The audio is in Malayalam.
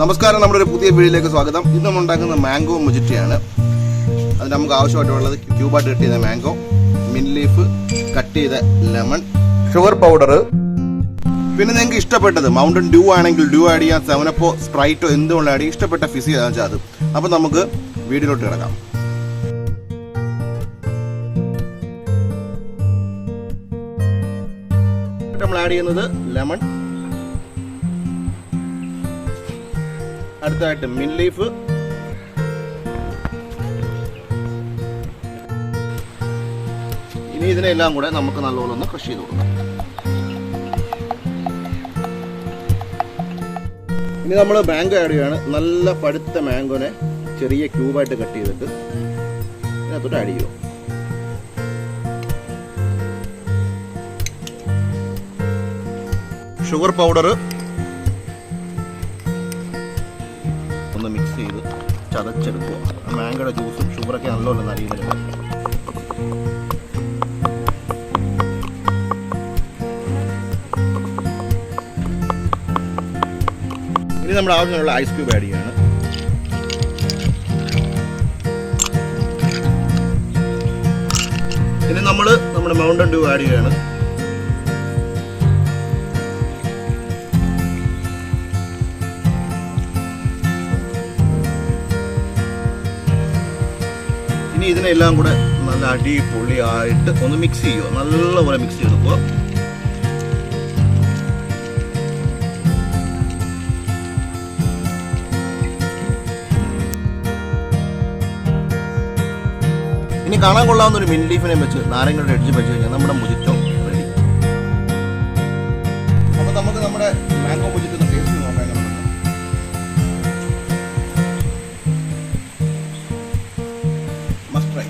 നമസ്കാരം, നമ്മുടെ ഒരു പുതിയ വീഡിയോയിലേക്ക് സ്വാഗതം. ഇന്ന് നമ്മൾ ഉണ്ടാക്കുന്ന മാംഗോ മൊജിറ്റയാണ്. അതിന് നമുക്ക് ആവശ്യമായിട്ടുള്ളത് ക്യൂബായിട്ട് കട്ട് ചെയ്ത മാംഗോ, മിന്റ് ലീഫ്, കട്ട് ചെയ്ത ലെമൺ, ഷുഗർ പൗഡർ, പിന്നെ നിങ്ങൾക്ക് ഇഷ്ടപ്പെട്ടത് മൗണ്ടൻ ഡ്യൂ ആണെങ്കിൽ ഡ്യൂ ആഡ് ചെയ്യാം, സെവനപ്പോ സ്പ്രൈറ്റോ എന്തുകൊണ്ട് ആഡ് ചെയ്യാം, ഇഷ്ടപ്പെട്ട ഫിസ് വെച്ചാൽ അത്. അപ്പം നമുക്ക് വീഡിയോയിലോട്ട് കിടക്കാം. നമ്മൾ ആഡ് ചെയ്യുന്നത് ലെമൺ, അടുത്തായിട്ട് മിന്റ് ലീഫ്, ഇനി ഇതിനെല്ലാം കൂടെ നമുക്ക് നല്ലോണം ഒന്ന് ക്രഷ് ചെയ്ത് കൊടുക്കാം. ഇനി നമ്മൾ മാംഗോ ആഡ് ചെയ്യുകയാണ്. നല്ല പഴുത്ത മാംഗോനെ ചെറിയ ക്യൂബായിട്ട് കട്ട് ചെയ്തിട്ട് ഇതിനകത്തോട്ട് ആഡ് ചെയ്യുക. ഷുഗർ പൗഡർ ഒന്ന് മിക്സ് ചെയ്ത് ചതച്ചെടുക്കുക. മാംഗോയുടെ ജ്യൂസും ഷുഗറൊക്കെ നല്ലോണം നരിയുന്നത്. ഇനി നമ്മുടെ ആവശ്യമുള്ള ഐസ് ക്യൂബ് ആഡ് ചെയ്യാണ്. ഇനി നമ്മുടെ മൗണ്ടൻ ഡ്യൂ ആഡ് ചെയ്യാണ്. ഇനി ഇതിനെല്ലാം കൂടെ നല്ല അടിപൊളിയായിട്ട് ഒന്ന് മിക്സ് ചെയ്യുക. നല്ലപോലെ മിക്സ് ചെയ്തെടുക്കുക. ഇനി കാണാൻ കൊള്ളാവുന്ന ഒരു മിന്റ് ലീഫിനെ വെച്ച് നാരങ്ങയുടെ എഡ്ജ് വെച്ച് കഴിഞ്ഞാൽ നമ്മുടെ മുജിറ്റോ റെഡി. അപ്പോൾ നമുക്ക് നമ്മുടെ മാംഗോ മുജിറ്റോ ഒന്ന് ടേസ്റ്റ് നോക്കാൻ. Must try.